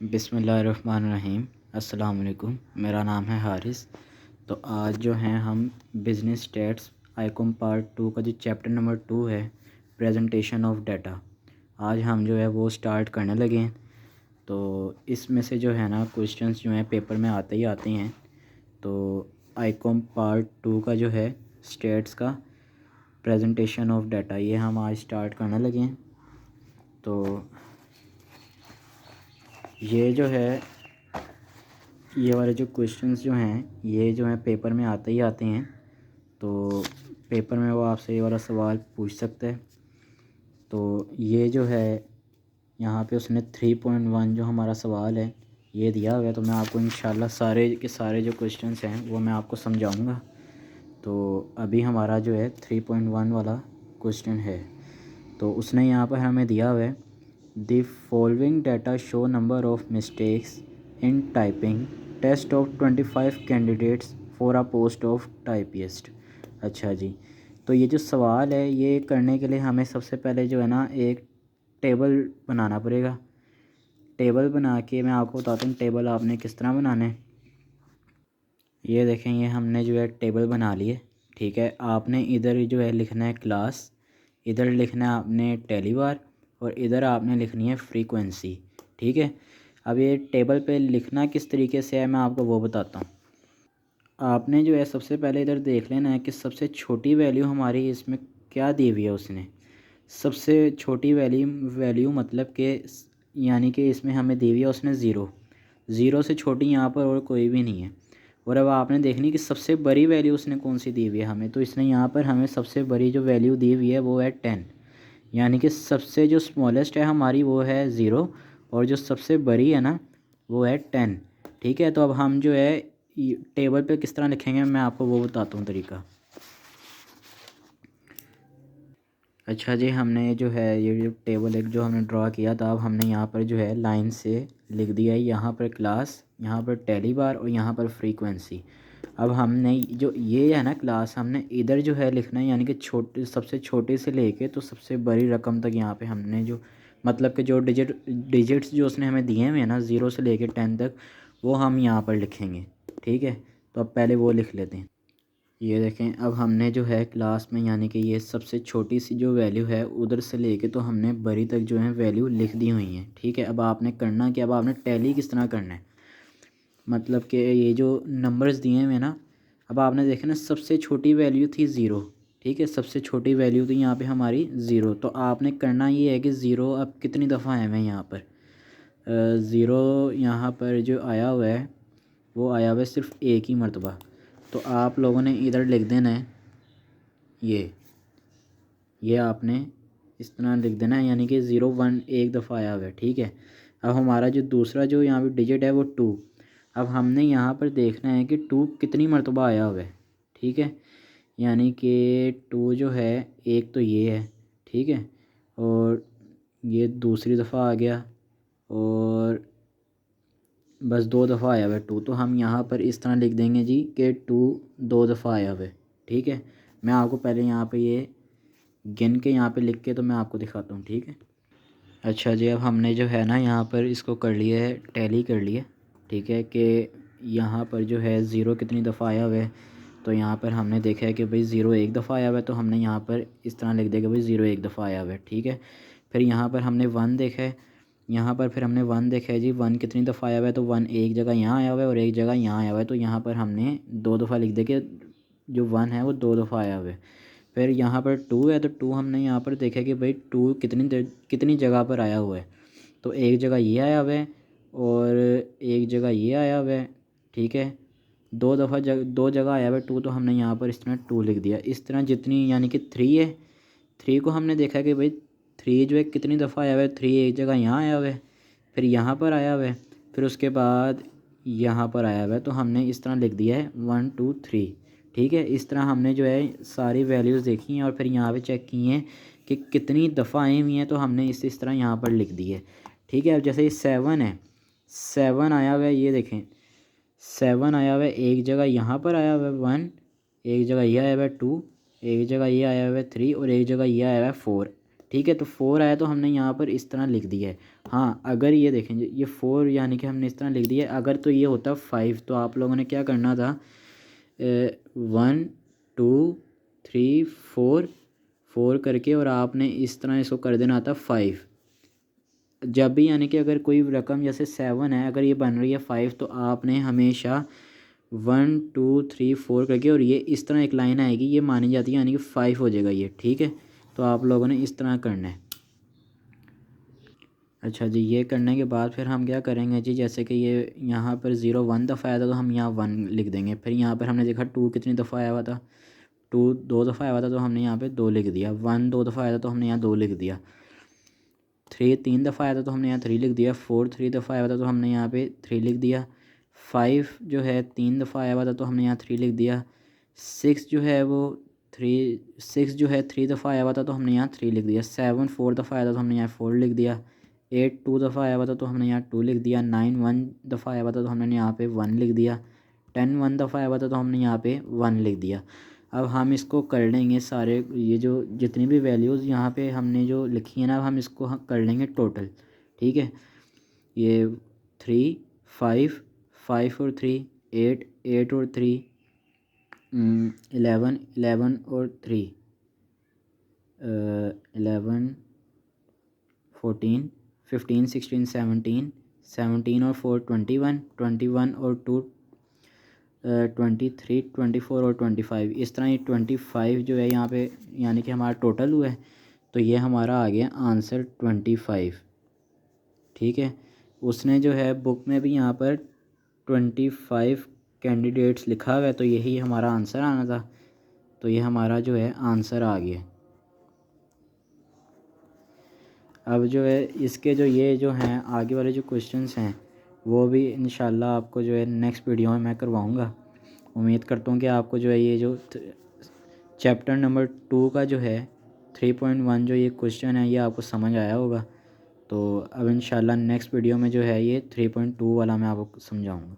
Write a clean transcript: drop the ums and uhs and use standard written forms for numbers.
बिस्मिल्लाहिर्रहमानिर्रहीम। अस्सलाम वालेकुम। मेरा नाम है हारिस। तो आज जो है हम बिज़नेस स्टेट्स आईकॉम पार्ट 2 का जो चैप्टर नंबर 2 है, प्रेजेंटेशन ऑफ डाटा, आज हम जो है वो स्टार्ट करने लगे हैं। तो इसमें से जो है ना क्वेश्चंस जो हैं पेपर में आते ही आते हैं। तो आईकॉम पार्ट 2 का जो है स्टेट्स का प्रेजेंटेशन ऑफ डाटा, ये हम आज स्टार्ट करने लगे हैं। तो ये जो है ये वाले जो क्वेश्चंस जो हैं ये जो हैं पेपर में आते ही आते हैं। तो पेपर में वो आपसे ये वाला सवाल पूछ सकता है। तो ये जो है यहाँ पे उसने 3.1 जो हमारा सवाल है ये दिया हुआ है। तो मैं आपको इंशाल्लाह सारे के सारे जो क्वेश्चंस हैं वो मैं आपको समझाऊंगा। तो अभी हमारा जो है 3.1 वाला क्वेश्चन है। तो उसने यहाँ पर हमें दिया हुआ है, the following data show number of mistakes in typing test of 25 candidates for a post of typist. अच्छा जी, तो ये जो सवाल है ये करने के लिए हमें सबसे पहले जो है ना एक टेबल बनाना पड़ेगा। टेबल बना के मैं आपको बताता हूँ टेबल आपने किस तरह बनाना है। ये देखें, ये हमने जो है टेबल बना लिए। ठीक है, आपने इधर जो है लिखना है क्लास, इधर लिखना है आपने टेलीबार, और इधर आपने लिखनी है फ्रीक्वेंसी। ठीक है, अब ये टेबल पे लिखना किस तरीके से है मैं आपको वो बताता हूँ। आपने जो है सबसे पहले इधर देख लेना है कि सबसे छोटी वैल्यू हमारी इसमें क्या दी हुई है। उसने सबसे छोटी वैल्यू मतलब कि यानी कि इसमें हमें दी हुई है उसने ज़ीरो। ज़ीरो से छोटी यहाँ पर और कोई भी नहीं है। और अब आपने देखनी कि सबसे बड़ी वैल्यू उसने कौन सी दी हुई है हमें। तो इसने यहाँ पर हमें सबसे बड़ी जो वैल्यू दी हुई है वो है 10, यानी कि सबसे जो स्मॉलेस्ट है हमारी वो है ज़ीरो, और जो सबसे बड़ी है ना वो है 10। ठीक है, तो अब हम जो है टेबल पे किस तरह लिखेंगे मैं आपको वो बताता हूँ तरीका। अच्छा जी, हमने जो है ये जो टेबल एक जो हमने ड्रा किया था, अब हमने यहाँ पर जो है लाइन से लिख दिया है, यहाँ पर क्लास, यहाँ पर टेलीबार और यहाँ पर फ्रीक्वेंसी। अब हमने जो ये है ना क्लास, हमने इधर जो है लिखना है, यानी कि छोटे सबसे छोटे से लेके तो सबसे बड़ी रकम तक यहाँ पे हमने जो मतलब कि जो डिजिट्स जो उसने हमें दिए हुए हैं ना 0 से लेके 10 तक, वो हम यहाँ पर लिखेंगे। ठीक है, तो अब पहले वो लिख लेते हैं। ये देखें, अब हमने जो है क्लास में यानी कि ये सबसे छोटी सी जो वैल्यू है उधर से लेके तो हमने बड़ी तक जो है वैल्यू लिख दी हुई है। ठीक है, अब आपने करना कि अब आपने टैली किस तरह करना है, मतलब कि ये जो नंबर्स दिए हुए हैं ना, अब आपने देखा ना सबसे छोटी वैल्यू थी ज़ीरो। ठीक है, सबसे छोटी वैल्यू थी यहाँ पे हमारी ज़ीरो। तो आपने करना ये है कि ज़ीरो अब कितनी दफ़ा आए हुए हैं यहाँ पर, ज़ीरो यहाँ पर जो आया हुआ है वो आया हुआ है सिर्फ एक ही मरतबा। तो आप लोगों ने इधर लिख देना है ये आपने इस तरह लिख देना है, यानी कि 0 1 एक दफ़ा आया हुआ है। ठीक है, अब हमारा जो दूसरा जो यहाँ पे डिजिट है वो 2। अब हमने यहाँ पर देखना है कि 2 कितनी मरतबा आया हुआ है। ठीक है, यानी कि 2 जो है एक तो ये है। ठीक है, और ये दूसरी दफ़ा आ गया, और बस 2 दफ़ा आया हुआ है 2। तो हम यहाँ पर इस तरह लिख देंगे जी कि 2 2 दफ़ा आया हुआ है। ठीक है, मैं आपको पहले यहाँ पे ये गिन के यहाँ पे लिख के तो मैं आपको दिखाता हूँ। ठीक है, अच्छा जी, अब हमने जो है ना यहाँ पर इसको कर लिया है, टैली कर लिया। ठीक है, कि यहाँ पर जो है ज़ीरो कितनी दफ़ा आया हुआ है। तो यहाँ पर हमने देखा है कि भाई ज़ीरो एक दफ़ा आया हुआ है, तो हमने यहाँ पर इस तरह लिख दिया कि भाई ज़ीरो एक दफ़ा आया हुआ है। ठीक है, फिर यहाँ पर हमने वन देखा है, यहाँ पर फिर हमने वन देखा है जी, वन कितनी दफ़ा आया हुआ है। तो वन एक जगह यहाँ आया हुआ है और एक जगह यहाँ आया हुआ है। तो यहाँ पर हमने 2 दफ़ा लिख दिया कि जो वन है वो 2 दफ़ा आया हुआ है। फिर यहाँ पर 2 है, तो 2 हमने यहाँ पर देखा कि भाई 2 कितनी जगह पर आया हुआ है। तो एक जगह ये आया हुआ है और एक जगह ये आया हुआ है। ठीक है, 2 जगह आया हुआ है 2, तो हमने यहाँ पर इस तरह 2 लिख दिया। इस तरह जितनी यानी कि 3 है, 3 को हमने देखा कि भाई 3 जो है कितनी दफ़ा आया हुआ है। 3 एक जगह यहाँ आया हुआ है, फिर यहाँ पर आया हुआ है, फिर उसके बाद यहाँ पर आया हुआ है। तो हमने इस तरह लिख दिया है 1 2 3। ठीक है, इस तरह हमने जो है सारी वैल्यूज़ देखी हैं और फिर यहाँ पे चेक की हैं कि कितनी दफ़ा आई हुई हैं। तो हमने इस तरह यहाँ पर लिख दी है। ठीक है, अब जैसे ये 7 है, 7 आया हुआ है, ये देखें 7 आया हुआ है, एक जगह यहाँ पर आया हुआ है 1, एक जगह ये आया हुआ है 2, एक जगह ये आया हुआ है 3 और एक जगह ये आया हुआ है 4। ठीक है। तो 4 आया तो हमने यहाँ पर इस तरह लिख दिया है। हाँ, अगर ये देखें ये 4 यानी कि हमने इस तरह लिख दिया है। अगर तो ये होता 5 तो आप लोगों ने क्या करना था, 1 2 3 4 4 करके और आपने इस तरह इसको कर देना था 5। जब भी यानी कि अगर कोई रकम जैसे 7 है, अगर ये बन रही है 5 तो आपने हमेशा 1 2 3 4 करके और ये इस तरह एक लाइन आएगी, ये मानी जाती है यानी कि 5 हो जाएगा ये। ठीक है, तो आप लोगों ने इस तरह करना है। अच्छा जी, ये करने के बाद फिर हम क्या करेंगे जी, जैसे कि ये यहाँ पर 0 1 दफ़ा आया था तो हम यहाँ 1 लिख देंगे। फिर यहाँ पर हमने देखा 2 कितनी दफ़ा आया हुआ था, 2 2 दफ़ा आया हुआ था तो हमने यहाँ पे 2 लिख दिया। 1 2 दफ़ा आया था तो हमने यहाँ 2 लिख दिया। 3 3 दफ़ा आया था तो हमने यहाँ 3 लिख दिया। 4 3 दफ़ा आया हुआ था तो हमने यहाँ पे 3 लिख दिया। 5 जो है 3 दफ़ा आया हुआ था तो हमने यहाँ 3 लिख दिया। 6 जो है वो 3 दफ़ा आया हुआ था तो हमने यहाँ 3 लिख दिया। 7 4 दफ़ा आया था तो हमने यहाँ 4 लिख दिया। 8 2 दफ़ा आया हुआ था तो हमने यहाँ 2 लिख दिया। 9 1 दफ़ा आया हुआ था तो हमने यहाँ पे 1 लिख दिया। 10 1 दफ़ा आया हुआ था तो हमने यहाँ पे 1 लिख दिया। अब हम इसको कर लेंगे सारे, ये जो जितनी भी वैल्यूज़ यहाँ पे हमने जो लिखी है ना, अब हम इसको कर लेंगे टोटल। ठीक है, ये 3 5 5 और 3 8 8 और 3 11 11 और 3 11 14 15 16 17 17 और 4 21 21 और 2 23 24 और 25। इस तरह ये 25 जो है यहाँ पे यानी कि हमारा टोटल हुआ है। तो ये हमारा आ गया आंसर 25। ठीक है, उसने जो है बुक में भी यहाँ पर 25 कैंडिडेट्स लिखा हुआ है तो यही हमारा आंसर आना था। तो ये हमारा जो है आंसर आ गया। अब जो है इसके जो ये जो हैं आगे वाले जो क्वेश्चंस हैं वो भी इंशाल्लाह आपको जो है नेक्स्ट वीडियो में मैं करवाऊँगा। उम्मीद करता हूँ कि आपको जो है ये जो चैप्टर नंबर 2 का जो है 3.1 जो ये क्वेश्चन है ये आपको समझ आया होगा। तो अब इंशाल्लाह नेक्स्ट वीडियो में जो है ये 3.2 वाला मैं आपको समझाऊँगा।